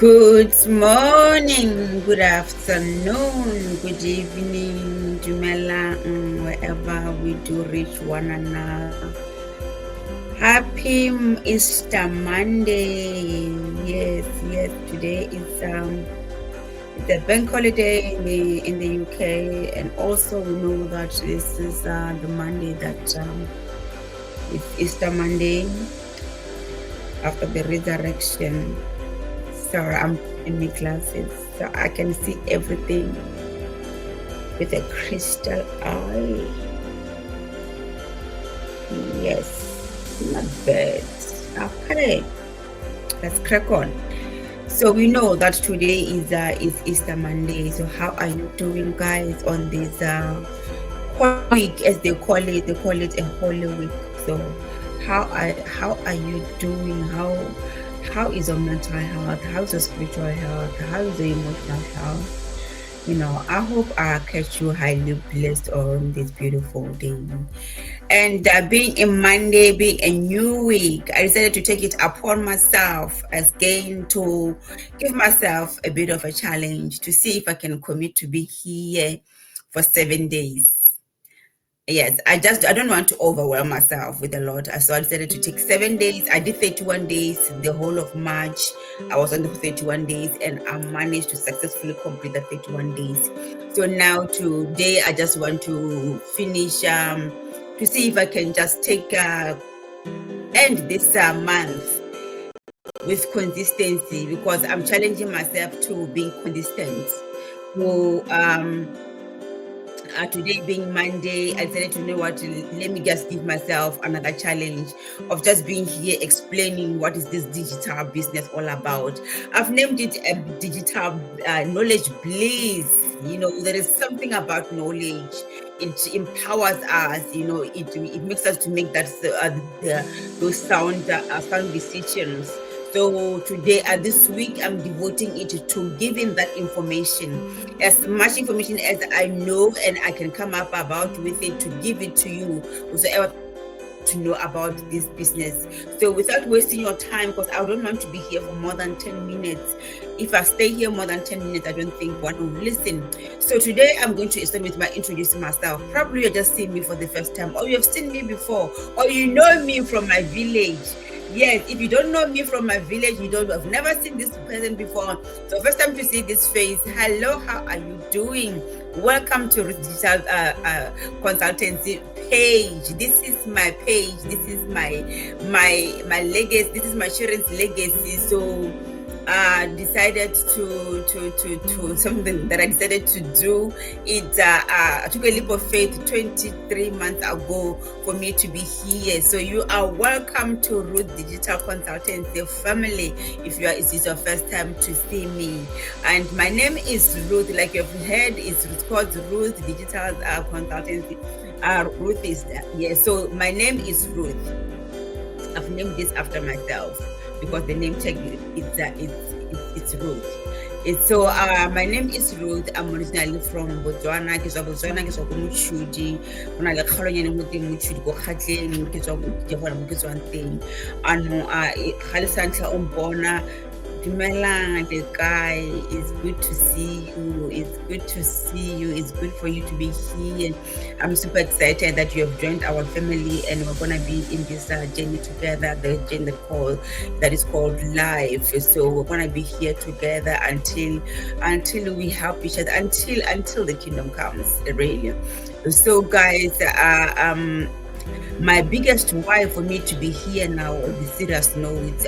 Good morning, good afternoon, good evening, Dumelang, wherever we do reach one another. Happy Easter Monday. Yes, today is it's a bank holiday in the UK, and also we know that this is the Monday that it's Easter Monday after the resurrection. So I'm in my glasses so I can see everything with a crystal eye. Yes, not bad. Okay, let's crack on. So we know that today is Easter Monday. So how are you doing, guys, on this Holy Week, as they call it? They call it a Holy Week. So how are you doing? How is your mental health? How's your spiritual health? How is your emotional health? I hope I catch you highly blessed on this beautiful day. And being a Monday, being a new week, I decided to take it upon myself again to give myself a bit of a challenge to see if I can commit to be here for 7 days. Yes, I don't want to overwhelm myself with a lot. So I decided to take 7 days. I did 31 days, the whole of March. I was on the 31 days and I managed to successfully complete the 31 days. So now today, I just want to finish to see if I can just take end this month with consistency, because I'm challenging myself to being consistent. So today being Monday, I decided to know what, let me just give myself another challenge of just being here explaining what is this digital business all about. I've named it a digital knowledge bliss. There is something about knowledge. It empowers us. It makes us to make that those sound decisions. So today, this week, I'm devoting it to giving that information, as much information as I know and I can come up about with it, to give it to you, whosoever to know about this business. So without wasting your time, because I don't want to be here for more than 10 minutes. If I stay here more than 10 minutes, I don't think one will listen. So today I'm going to start with my introducing myself. Probably you're just seeing me for the first time, or you have seen me before, or you know me from my village. Yes, if you don't know me from my village, have never seen this person before. So first time to see this face. Hello, how are you doing? Welcome to Ruth'S consultancy page. This is my page. This is my legacy. This is my children's legacy. So decided to something that I decided to do. I took a leap of faith 23 months ago for me to be here. So you are welcome to Ruth Digital Consultancy family. If it's your first time to see me, and my name is Ruth, like you've heard, it's called Ruth Digital Consultancy. Ruth is there. Yeah, so my name is Ruth. I've named this after myself, because the name tag it's Ruth. So my name is Ruth. I'm originally from Botswana. Ke tswa Botswana, ke tswa ko Motšhudi. Go na le kgalonyane mo teng Motšhudi ko Kgatleng, ke tswa ke gona mo ke tswang teng. Ano ga le sa ntlha o mpona, dumelang le kae? It's good to see you. It's good to see you. It's good for you to be here. I'm super excited that you have joined our family, and we're gonna be in this journey together. The journey that is called life. So we're gonna be here together until we help each other, until the kingdom comes. Really. So guys, my biggest why for me to be here now, on the serious note,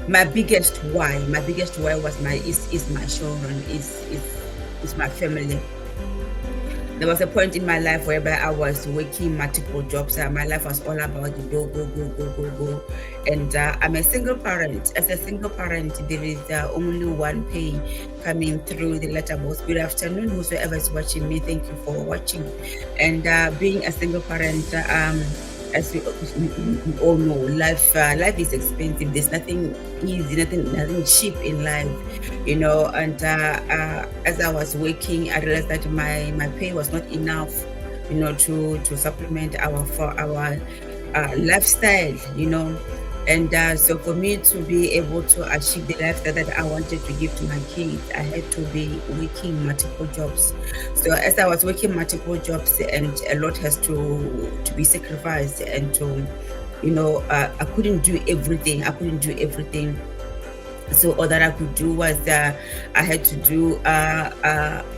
my biggest why was is my children, is my family. There was a point in my life whereby I was working multiple jobs. My life was all about the go. And I'm a single parent. As a single parent, there is only one pay coming through the letterbox. Good afternoon, whosoever is watching me. Thank you for watching. And being a single parent, as we all know, life is expensive. There's nothing easy, nothing cheap in life, And as I was working, I realized that my pay was not enough, to supplement our lifestyle, And so for me to be able to achieve the lifestyle that I wanted to give to my kids, I had to be working multiple jobs. So as I was working multiple jobs, and a lot has to be sacrificed, and to, I couldn't do everything. I couldn't do everything. So all that I could do was I had to do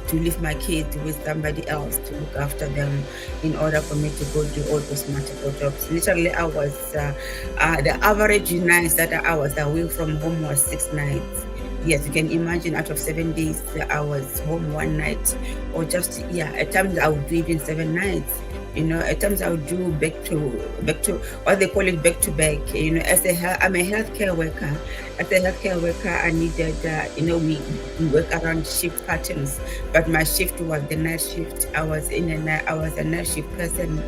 to leave my kids with somebody else to look after them, in order for me to go do all those multiple jobs. Literally, I was the average nights that I was away from home was 6 nights. Yes, you can imagine, out of 7 days, I was home one night, or just, yeah, at times I would do even 7 nights. At times I would do back to what they call it, back to back. I'm a healthcare worker. As a healthcare worker, I needed, we work around shift patterns, but my shift was the night shift. I was a night shift person,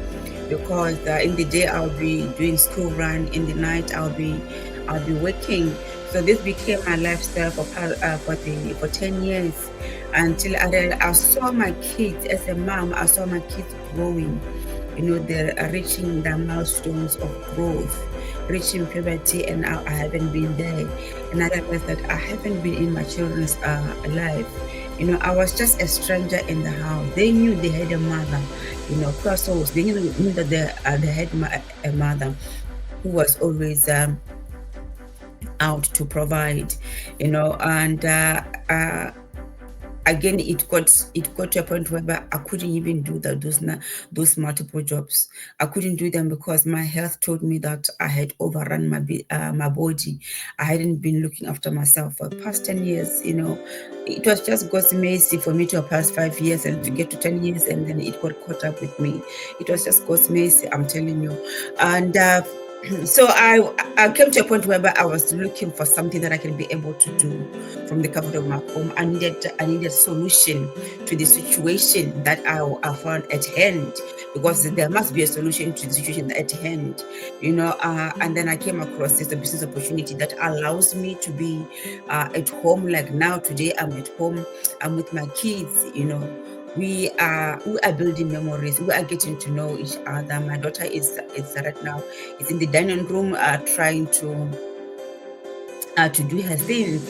because in the day I'll be doing school run, in the night I'll be working. So this became my lifestyle for 10 years, until I saw my kids. As a mom, I saw my kids growing. They're reaching the milestones of growth, reaching puberty, and I haven't been there. And I realized that I haven't been in my children's life. I was just a stranger in the house. They knew they had a mother, cross souls. They knew that they had a mother who was always out to provide, and again, it got to a point where I couldn't even do those multiple jobs. I couldn't do them because my health told me that I had overrun my body. I hadn't been looking after myself for the past 10 years. It was just God's mercy for me to pass 5 years and to get to 10 years, and then it got caught up with me. It was just God's mercy, I'm telling you. And so I came to a point where I was looking for something that I can be able to do from the comfort of my home. I needed solution to the situation that I found at hand, because there must be a solution to the situation at hand, and then I came across this business opportunity that allows me to be at home. Like now, today, I'm at home, I'm with my kids. We are building memories. We are getting to know each other. My daughter is right now is in the dining room, trying to do her things.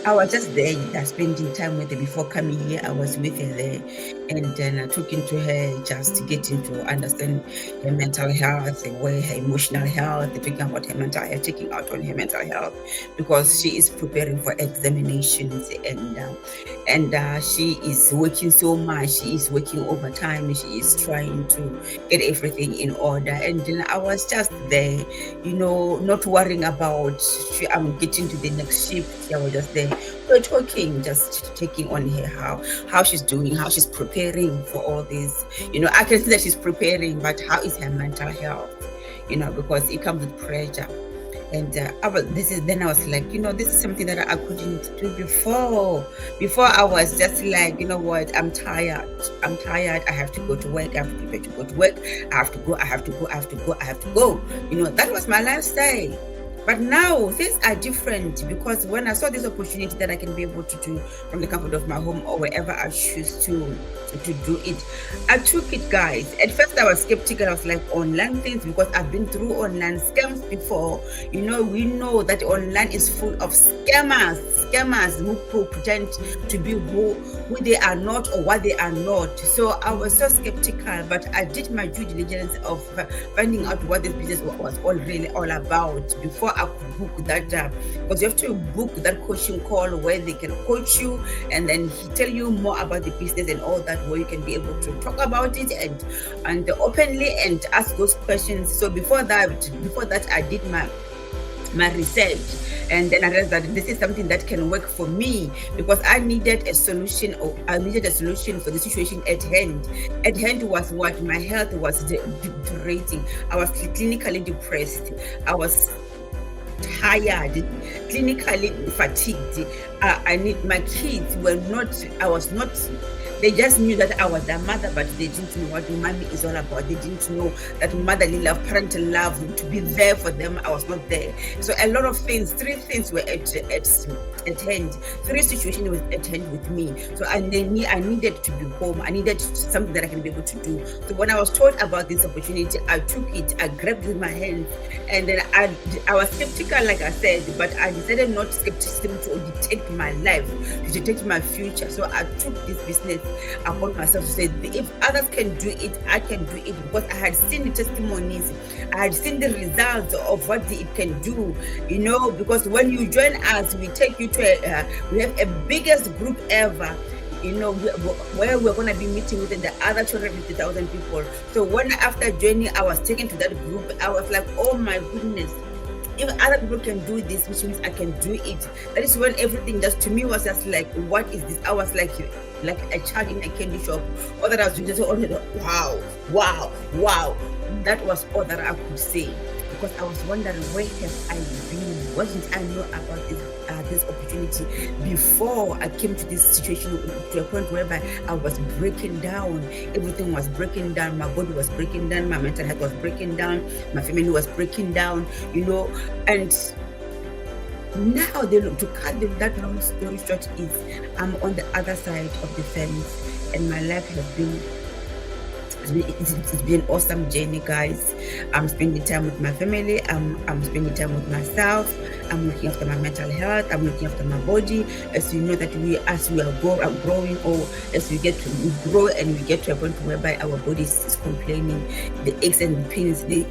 I was just there, spending time with her. Before coming here, I was with her there, and then talking to her, just getting to understand her mental health, her emotional health, talking about her mental health, taking out on her mental health, because she is preparing for examinations, and she is working so much. She is working overtime. She is trying to get everything in order. And then I was just there, not worrying about I'm getting to the next shift. I was just there. We're talking, just checking on her, how she's doing, how she's preparing for all this. I can see that she's preparing, but how is her mental health? Because it comes with pressure. And then I was like, this is something that I couldn't do before. Before, I was just like, you know what, I'm tired. I have to go to work. I have to prepare to go to work. I have to go. That was my lifestyle. But now things are different, because when I saw this opportunity that I can be able to do from the comfort of my home, or wherever I choose to do it, I took it, guys. At first I was skeptical. I was like, online things, because I've been through online scams before. We know that online is full of scammers who pretend to be who they are not, or what they are not. So I was so skeptical, but I did my due diligence of finding out what this business was really all about before I could book that job. Because you have to book that coaching call where they can coach you, and then he tell you more about the business and all that, where you can be able to talk about it and openly and ask those questions. So before that I did my research, and then I realized that this is something that can work for me, because I needed a solution for the situation at hand. At hand was what? My health was deteriorating. I was clinically depressed. I was tired, clinically fatigued. I need my kids were not. I was not. They just knew that I was their mother, but they didn't know what mommy is all about. They didn't know that motherly love, parental love, to be there for them. I was not there. So a lot of things, three things were at hand. Three situations were at hand with me. So I needed to be home. I needed something that I can be able to do. So when I was told about this opportunity, I took it. I grabbed it with my hands, and then I was skeptical, like I said, but I decided not skepticism to detect my life, to detect my future. So I took this business upon myself to say, if others can do it, I can do it, because I had seen the testimonies, I had seen the results of what it can do, because when you join us, we take you to we have a biggest group ever, where we're going to be meeting with the other 250,000 people. So when after joining, I was taken to that group, I was like, oh my goodness, if other people can do this, which means I can do it. That is when everything just to me was just like, what is this? I was like a child in a candy shop. All that I was doing, just wow. That was all that I could say, because I was wondering, where have I been? Wasn't I know about this opportunity before I came to this situation, to a point whereby I was breaking down. Everything was breaking down. My body was breaking down. My mental health was breaking down. My family was breaking down. And now to cut that long story short is I'm on the other side of the fence, and my life has been. It's been an awesome journey, guys. I'm spending time with my family. I'm spending time with myself. I'm looking after my mental health. I'm looking after my body. As you know that as we are growing, or as we grow and we get to a point whereby our body is complaining, the aches and the pains, the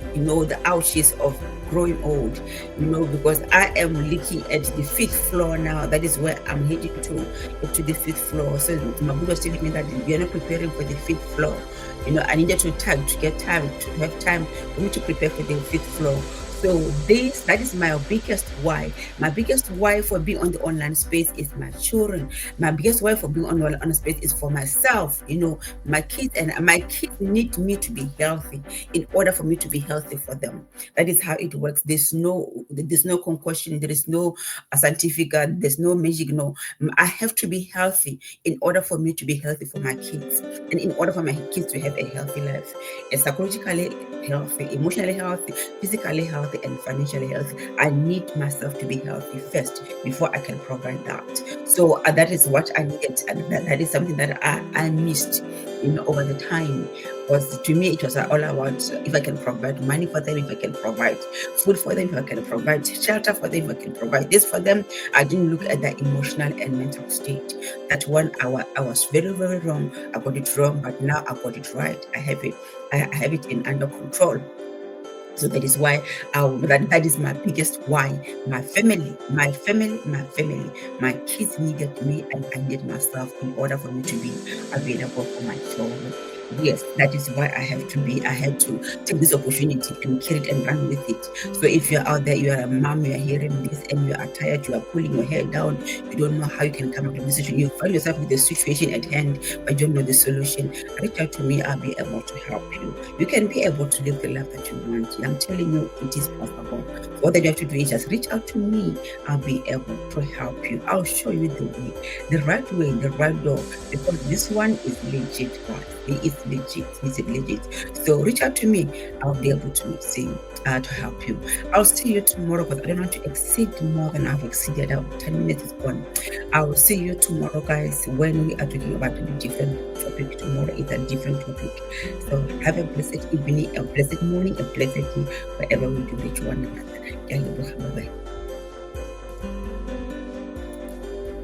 ouches of growing old, because I am looking at the fifth floor now. That is where I'm heading to the fifth floor. So my body was telling me that we are not preparing for the fifth floor. I needed to have time for me to prepare for the fifth floor. So that is my biggest why. My biggest why for being on the online space is my children. My biggest why for being on the online space is for myself. My kids, and my kids need me to be healthy in order for me to be healthy for them. That is how it works. There's no concoction. There is no scientific. There's no magic. No, I have to be healthy in order for me to be healthy for my kids, and in order for my kids to have a healthy life, and psychologically healthy, emotionally healthy, physically healthy, and financially healthy. I need myself to be healthy first before I can provide that. So that is what I needed, and that is something that I missed over the time. Because to me, it was all about if I can provide money for them, if I can provide food for them, if I can provide shelter for them, if I can provide this for them. I didn't look at the emotional and mental state. That one, I was very, very wrong. I got it wrong, but now I got it right. I have it. I have it under control. So that is why that is my biggest why. My family. My kids needed me, and I needed myself in order for me to be available for my children. Yes, that is why I had to take this opportunity and carry it and run with it. So if you're out there, you are a mom, you are hearing this, and you are tired, you are pulling your hair down, you don't know how you can come out of this situation, you find yourself with the situation at hand, but you don't know the solution, reach out to me. I'll be able to help you. You can be able to live the life that you want. I'm telling you, it is possible. So what you have to do is just reach out to me. I'll be able to help you. I'll show you the way, the right door, because this one is legit, guys. It's legit. So reach out to me. I'll be able to help you. I'll see you tomorrow, because I don't want to exceed more than I've exceeded. 10 minutes is gone. I will see you tomorrow, guys, when we are talking about a different topic. Tomorrow is a different topic. So have a blessed evening, a blessed morning, a blessed day, wherever we do reach one another. Bye-bye.